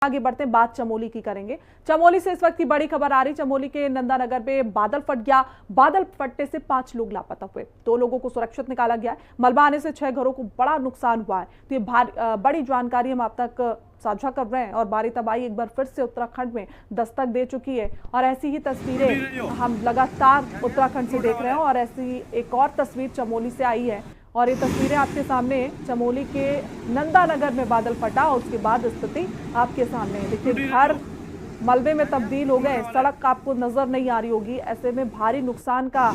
आगे बढ़ते हैं, बात चमोली की करेंगे। चमोली से इस वक्त की बड़ी खबर आ रही। चमोली के नंदानगर में बादल फट गया। बादल फटने से 5 लोग लापता हुए। 2 लोगों को सुरक्षित निकाला गया है। मलबा आने से 6 घरों को बड़ा नुकसान हुआ है। तो ये बड़ी जानकारी हम आप तक साझा कर रहे हैं। और भारी तबाही एक बार फिर से उत्तराखंड में दस्तक दे चुकी है और ऐसी ही तस्वीरें हम लगातार उत्तराखंड से देख रहे हैं। और ऐसी एक और तस्वीर चमोली से आई है और ये तस्वीरें आपके सामने चमोली के नंदानगर में बादल फटा और उसके बाद स्थिति आपके सामने है। देखिए, घर मलबे में तब्दील हो गए, सड़क आपको नजर नहीं आ रही होगी। ऐसे में भारी नुकसान का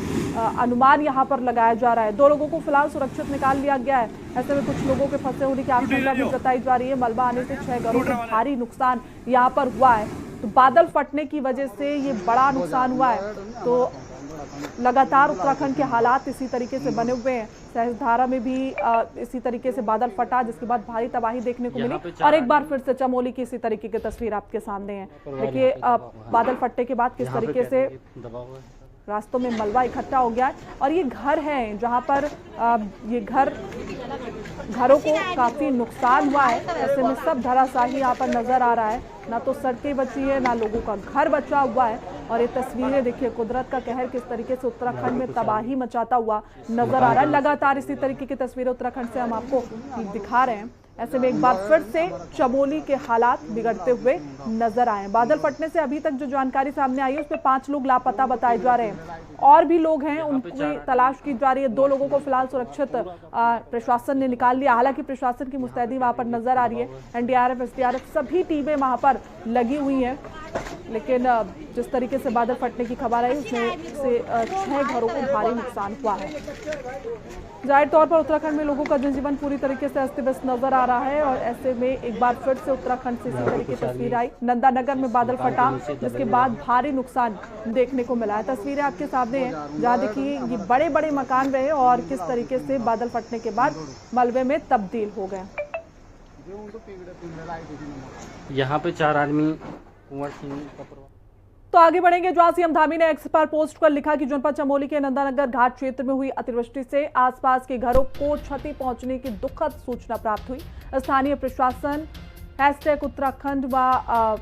अनुमान यहाँ पर लगाया जा रहा है। 2 लोगों को फिलहाल सुरक्षित निकाल लिया गया है। ऐसे में कुछ लोगों के फंसे होने की आशंका भी जताई जा रही है। मलबा आने से 6 घरों को भारी नुकसान यहाँ पर हुआ है। तो बादल फटने की वजह से ये बड़ा नुकसान हुआ है। तो लगातार उत्तराखंड के हालात इसी तरीके से बने हुए हैं। सहस्त्रधारा में भी इसी तरीके से बादल फटा, जिसके बाद भारी तबाही देखने को मिली। और एक बार फिर से चमोली की इसी तरीके की तस्वीर आपके सामने है। देखिए, बादल फटने के बाद किस तरीके से रास्तों में मलबा इकट्ठा हो गया है। और ये घर है जहां पर ये घरों को काफी नुकसान हुआ है। ऐसे में सब धराशाही यहाँ पर नजर आ रहा है। ना तो सड़कें बची है, ना लोगों का घर बचा हुआ है। और ये तस्वीरें देखिए, कुदरत का कहर किस तरीके से उत्तराखंड में तबाही मचाता हुआ नजर आ रहा है। लगातार इसी तरीके की तस्वीरें उत्तराखंड से हम आपको दिखा रहे हैं। ऐसे में एक बार फिर से चमोली के हालात बिगड़ते हुए नजर आए। बादल फटने से अभी तक जो जानकारी सामने आई है उसमें 5 लोग लापता बताए जा रहे हैं। और भी लोग हैं, उनकी तलाश की जा रही है। 2 लोगों को फिलहाल सुरक्षित प्रशासन ने निकाल लिया। हालांकि प्रशासन की मुस्तैदी वहां पर नजर आ रही है। एनडीआरएफ, एसडीआरएफ सभी टीमें वहां पर लगी हुई हैं। लेकिन जिस तरीके से बादल फटने की खबर आई उसमें से 6 घरों को भारी नुकसान हुआ है। जाहिर तौर पर उत्तराखंड में लोगों का जनजीवन पूरी तरीके से अस्त व्यस्त नजर आ रहा है। और ऐसे में एक बार फिर से उत्तराखंड से इसी तरीके की तस्वीर आई। नंदानगर में बादल फटा, जिसके बाद भारी नुकसान देखने को मिला है। तस्वीरें आपके सामने हैं, जहां देखिए ये बड़े बड़े मकान रहे और किस तरीके से बादल फटने के बाद मलबे में तब्दील हो गए। यहाँ पे 4 आदमी तो आगे बढ़ेंगे। जहां सीएम धामी ने एक्स पर पोस्ट कर लिखा कि जनपद चमोली के नंदानगर घाट क्षेत्र में हुई अतिवृष्टि से आसपास के घरों को क्षति पहुंचने की दुखद सूचना प्राप्त हुई। स्थानीय प्रशासन #उत्तराखंड व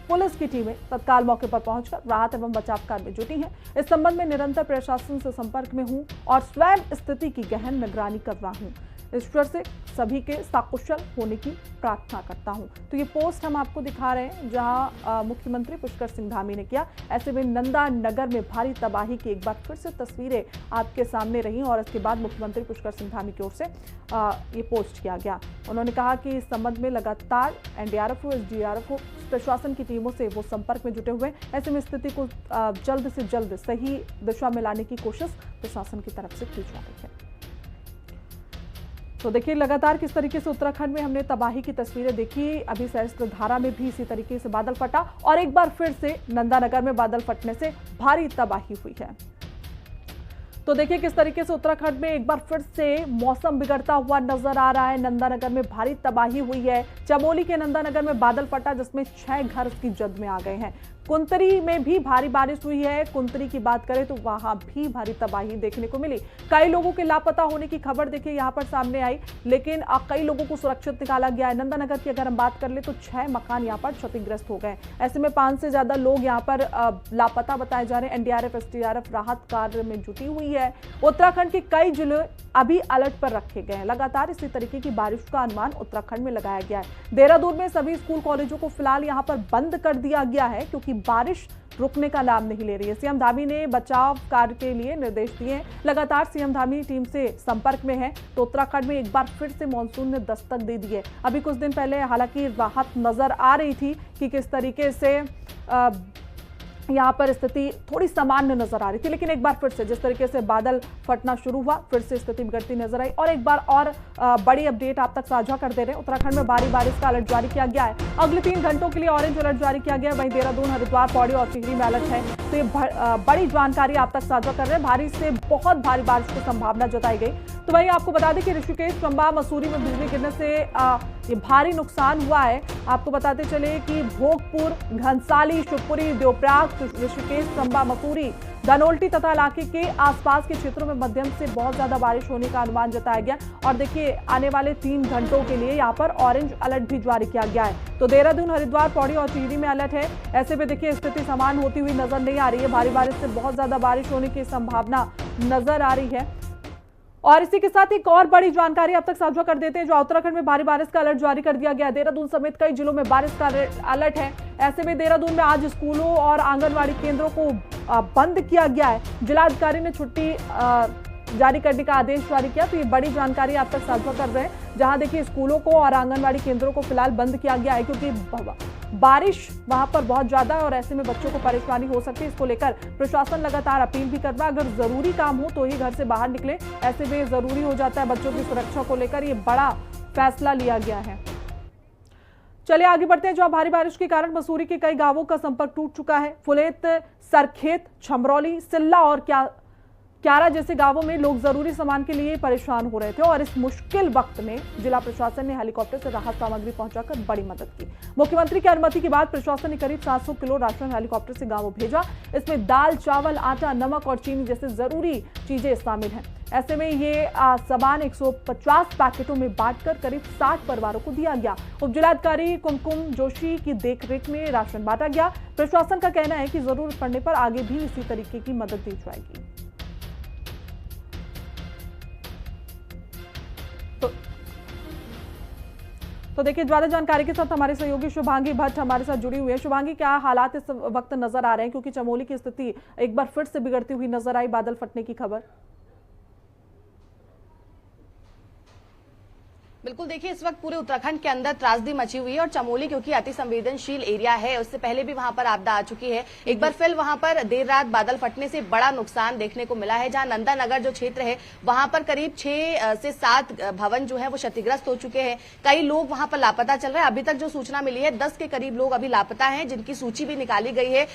पुलिस की टीमें तत्काल मौके पर पहुंचकर राहत एवं बचाव कार्य में जुटी हैं। इस संबंध में निरंतर प्रशासन से संपर्क में हूं और स्वयं स्थिति की गहन निगरानी कर रहा हूं। ईश्वर से सभी के सकुशल होने की प्रार्थना करता हूं। तो ये पोस्ट हम आपको दिखा रहे हैं, जहां मुख्यमंत्री पुष्कर सिंह धामी ने किया। ऐसे में नंदानगर में भारी तबाही की एक बार फिर से तस्वीरें आपके सामने रही और इसके बाद मुख्यमंत्री पुष्कर सिंह धामी की ओर से ये पोस्ट किया गया। उन्होंने कहा कि इस संबंध में लगातार एनडीआरएफ हो, एसडीआरएफ हो, प्रशासन की टीमों से वो संपर्क में जुटे हुए। ऐसे में स्थिति को जल्द से जल्द सही दिशा में लाने की कोशिश प्रशासन की तरफ से की जा रही है। तो देखिए, लगातार किस तरीके से उत्तराखंड में हमने तबाही की तस्वीरें देखी। अभी सहस्त्रधारा में भी इसी तरीके से बादल फटा और एक बार फिर से नंदानगर में बादल फटने से भारी तबाही हुई है। तो देखिए किस तरीके से उत्तराखंड में एक बार फिर से मौसम बिगड़ता हुआ नजर आ रहा है। नंदानगर में भारी तबाही हुई है। चमोली के नंदानगर में बादल फटा, जिसमें 6 घर उसकी जद में आ गए हैं। कुंतरी में भी भारी बारिश हुई है। कुंतरी की बात करें तो वहां भी भारी तबाही देखने को मिली। कई लोगों के लापता होने की खबर देखिए यहां पर सामने आई, लेकिन कई लोगों को सुरक्षित निकाला गया है। नंदानगर की अगर हम बात कर ले तो 6 मकान यहां पर क्षतिग्रस्त हो गए। ऐसे में 5 से ज्यादा लोग यहां पर लापता बताए जा रहे हैं। एनडीआरएफ, एसडीआरएफ राहत कार्य में जुटी हुई है। उत्तराखंड के कई जिले अभी अलर्ट पर रखे गए हैं। लगातार इसी तरीके की बारिश का अनुमान उत्तराखंड में लगाया गया है। देहरादून में सभी स्कूल कॉलेजों को फिलहाल यहां पर बंद कर दिया गया है, क्योंकि बारिश रुकने का नाम नहीं ले रही है। सीएम धामी ने बचाव कार्य के लिए निर्देश दिए हैं। लगातार सीएम धामी टीम से संपर्क में है। तो उत्तराखंड में एक बार फिर से मानसून ने दस्तक दे दी है। अभी कुछ दिन पहले हालांकि राहत नजर आ रही थी कि किस तरीके से यहाँ पर स्थिति थोड़ी सामान्य नजर आ रही थी, लेकिन एक बार फिर से जिस तरीके से बादल फटना शुरू हुआ, फिर से स्थिति बिगड़ती नजर आई। और एक बार और बड़ी अपडेट आप तक साझा कर दे रहे हैं। उत्तराखंड में भारी बारिश का अलर्ट जारी किया गया है। अगले 3 घंटों के लिए ऑरेंज अलर्ट जारी किया गया है। वहीं देहरादून, हरिद्वार, पौड़ी और टिहरी में अलर्ट है। तो ये बड़ी जानकारी आप तक साझा कर रहे हैं। भारी से बहुत भारी बारिश की संभावना जताई गई। तो वहीं आपको बता दें कि ऋषिकेश, चंबा, मसूरी में बिजली गिरने से ये भारी नुकसान हुआ है। आपको बताते चले कि भोगपुर, घनसाली, शिवपुरी, देवप्रयाग, ऋषिकेश, चंबा, मसूरी, धनोल्टी तथा इलाके के आसपास के क्षेत्रों में मध्यम से बहुत ज्यादा बारिश होने का अनुमान जताया गया। और देखिए आने वाले 3 घंटों के लिए यहाँ पर ऑरेंज अलर्ट भी जारी किया गया है। तो देहरादून, हरिद्वार, पौड़ी और टिहरी में अलर्ट है। ऐसे में देखिए स्थिति समान होती हुई नजर नहीं आ रही है। भारी बारिश से बहुत ज्यादा बारिश होने की संभावना नजर आ रही है। और इसी के साथ एक और बड़ी जानकारी अब तक साझा कर देते हैं, जो उत्तराखंड में भारी बारिश का अलर्ट जारी कर दिया गया है। देहरादून समेत कई जिलों में बारिश का अलर्ट है। ऐसे में देहरादून में आज स्कूलों और आंगनबाड़ी केंद्रों को बंद किया गया है। जिलाधिकारी ने छुट्टी जारी करने का आदेश जारी किया। तो ये बड़ी जानकारी आप तक साझा कर रहे हैं, जहां देखिए स्कूलों को और आंगनबाड़ी केंद्रों को फिलहाल बंद किया गया है, क्योंकि बारिश वहां पर बहुत ज्यादा है और ऐसे में बच्चों को परेशानी हो सकती है। इसको लेकर प्रशासन लगातार अपील भी कर रहा है, अगर जरूरी काम हो तो ही घर से बाहर निकले। ऐसे में जरूरी हो जाता है बच्चों की सुरक्षा को लेकर ये बड़ा फैसला लिया गया है। चलिए आगे बढ़ते हैं। जो भारी बारिश के कारण मसूरी के कई गांवों का संपर्क टूट चुका है। फुलेत, सरखेत, छमरौली, सिल्ला और क्यारा जैसे गांवों में लोग जरूरी सामान के लिए परेशान हो रहे थे और इस मुश्किल वक्त में जिला प्रशासन ने हेलीकॉप्टर से राहत सामग्री पहुंचाकर बड़ी मदद की। मुख्यमंत्री की अनुमति के बाद प्रशासन ने करीब 700 किलो राशन हेलीकॉप्टर से गांवों भेजा। इसमें दाल, चावल, आटा, नमक और चीनी जैसे जरूरी चीजें शामिल हैं। ऐसे में ये सामान 150 पैकेटों में बांटकर करीब 60 परिवारों को दिया गया। उप जिलाधिकारी कुमकुम जोशी की देखरेख में राशन बांटा गया। प्रशासन का कहना है कि जरूरत पड़ने पर आगे भी इसी तरीके की मदद दी जाएगी। तो देखिए ज्यादा जानकारी के साथ हमारे सहयोगी शुभांगी भट्ट हमारे साथ जुड़ी हुई है। शुभांगी, क्या हालात इस वक्त नजर आ रहे हैं, क्योंकि चमोली की स्थिति एक बार फिर से बिगड़ती हुई नजर आई, बादल फटने की खबर। बिल्कुल, देखिए इस वक्त पूरे उत्तराखंड के अंदर त्रासदी मची हुई है और चमोली क्योंकि अति संवेदनशील एरिया है, उससे पहले भी वहां पर आपदा आ चुकी है। एक बार फिर वहां पर देर रात बादल फटने से बड़ा नुकसान देखने को मिला है। जहां नंदानगर जो क्षेत्र है वहां पर करीब 6 से 7 भवन जो है वो क्षतिग्रस्त हो चुके हैं। कई लोग वहां पर लापता चल रहे हैं। अभी तक जो सूचना मिली है 10 के करीब लोग अभी लापता हैं, जिनकी सूची भी निकाली गई है।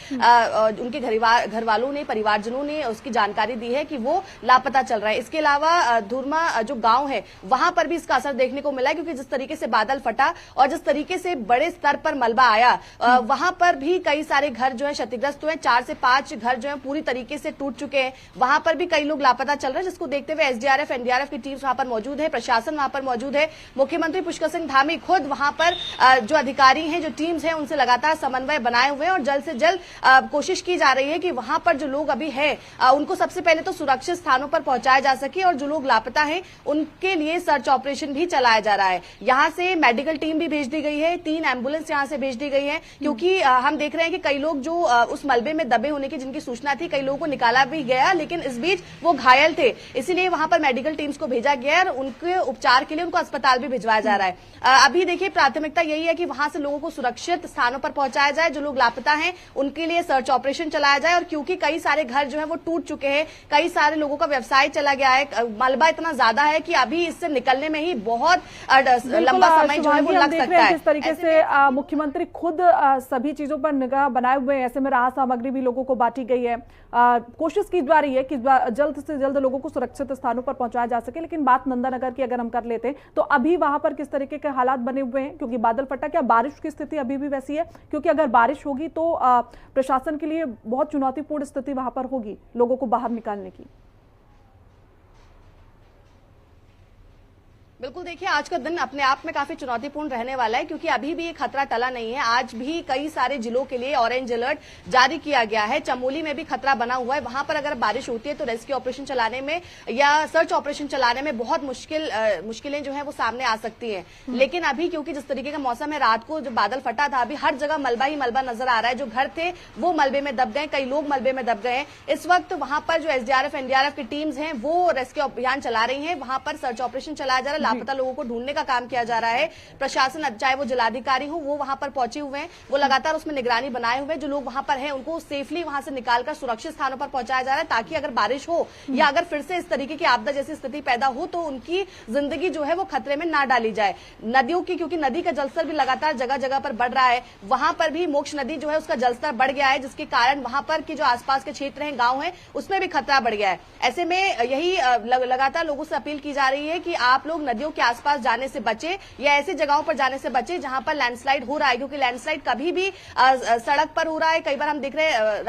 उनके घर वालों ने, परिवारजनों ने उसकी जानकारी दी है कि वो लापता चल रहा है। इसके अलावा धुरमा जो गांव है वहां पर भी इसका असर देखने को मिला है, क्योंकि जिस तरीके से बादल फटा और जिस तरीके से बड़े स्तर पर मलबा आया, वहां पर भी कई सारे घर जो है क्षतिग्रस्त हुए। 4 से 5 घर जो है पूरी तरीके से टूट चुके हैं। वहां पर भी कई लोग लापता चल रहे हैं, जिसको देखते हुए एसडीआरएफ, एनडीआरएफ की टीम वहां पर मौजूद है, प्रशासन वहां पर मौजूद है। मुख्यमंत्री पुष्कर सिंह धामी खुद वहां पर जो अधिकारी हैं, जो टीम्स हैं, उनसे लगातार समन्वय बनाए हुए हैं और जल्द से जल्द कोशिश की जा रही है कि वहां पर जो लोग अभी है उनको सबसे पहले तो सुरक्षित स्थानों पर पहुंचाया जा सके और जो लोग लापता हैं उनके लिए सर्च ऑपरेशन भी चलाया जा रहा है। यहां से मेडिकल टीम भी भेज दी गई है, 3 एम्बुलेंस यहां से भेज दी गई है, क्योंकि हम देख रहे हैं कि कई लोग जो उस मलबे में दबे होने की जिनकी सूचना थी, कई लोगों को निकाला भी गया, लेकिन इस बीच वो घायल थे, इसीलिए वहां पर मेडिकल टीम्स को भेजा गया और उनके उपचार के लिए उनको अस्पताल भी भिजवाया जा रहा है। अभी देखिए प्राथमिकता यही है कि वहां से लोगों को सुरक्षित स्थानों पर पहुंचाया जाए। जो लोग लापता हैं उनके लिए सर्च ऑपरेशन चलाया जाए, और क्योंकि कई सारे घर जो है वो टूट चुके हैं, कई सारे लोगों का व्यवसाय चला गया है, मलबा इतना ज्यादा है कि अभी इससे निकलने में ही बहुत लंबा समय जो है वो लग सकता है। किस तरीके से मुख्यमंत्री खुद सभी चीजों पर निगाह बनाए हुए हैं। ऐसे में राहत सामग्री भी लोगों को बांटी गई है। कोशिश की जा रही है कि जल्द से जल्द लोगों को सुरक्षित स्थानों पर पहुंचाया जा सके। लेकिन बात नंदानगर की अगर हम कर लेते हैं तो अभी वहां पर किस तरीके के हालात बने हुए हैं, क्योंकि बादल फटा, क्या बारिश की स्थिति अभी भी वैसी है? क्योंकि अगर बारिश होगी तो प्रशासन के लिए बहुत चुनौतीपूर्ण स्थिति वहां पर होगी लोगों को बाहर निकालने की। बिल्कुल, देखिए आज का दिन अपने आप में काफी चुनौतीपूर्ण रहने वाला है, क्योंकि अभी भी ये खतरा टला नहीं है। आज भी कई सारे जिलों के लिए ऑरेंज अलर्ट जारी किया गया है। चमोली में भी खतरा बना हुआ है। वहां पर अगर बारिश होती है तो रेस्क्यू ऑपरेशन चलाने में या सर्च ऑपरेशन चलाने में बहुत मुश्किलें जो है वो सामने आ सकती है। लेकिन अभी क्योंकि जिस तरीके का मौसम है, रात को जो बादल फटा था, अभी हर जगह मलबा ही मलबा नजर आ रहा है। जो घर थे वो मलबे में दब गए, कई लोग मलबे में दब गए हैं। इस वक्त वहां पर जो एसडीआरएफ, एनडीआरएफ की टीम्स हैं वो रेस्क्यू अभियान चला रही है। वहां पर सर्च ऑपरेशन चलाया जा रहा है, लापता लोगों को ढूंढने का काम किया जा रहा है। प्रशासन, चाहे वो जिलाधिकारी हो, वो वहां पर पहुंचे हुए हैं, वो लगातार उसमें निगरानी बनाए हुए हैं। जो लोग वहां पर हैं उनको सेफली वहां से निकालकर सुरक्षित स्थानों पर पहुंचाया जा रहा है, ताकि अगर बारिश हो या अगर फिर से इस तरीके की आपदा जैसी स्थिति पैदा हो तो उनकी जिंदगी जो है वो खतरे में ना डाली जाए। नदियों की, क्योंकि नदी का जलस्तर भी लगातार जगह जगह पर बढ़ रहा है, वहां पर भी मोक्ष नदी जो है उसका जलस्तर बढ़ गया है, जिसके कारण वहां पर की जो आसपास के क्षेत्र हैं, गांव हैं, उसमें भी खतरा बढ़ गया है। ऐसे में यही लगातार लोगों से अपील की जा रही है कि आप लोग नदियों के आसपास जाने से बचे या ऐसी जगहों पर जाने से बचे जहां पर लैंडस्लाइड हो रहा है, क्योंकि लैंडस्लाइड कभी भी सड़क पर हो रहा है। कई बार हम देख रहे हैं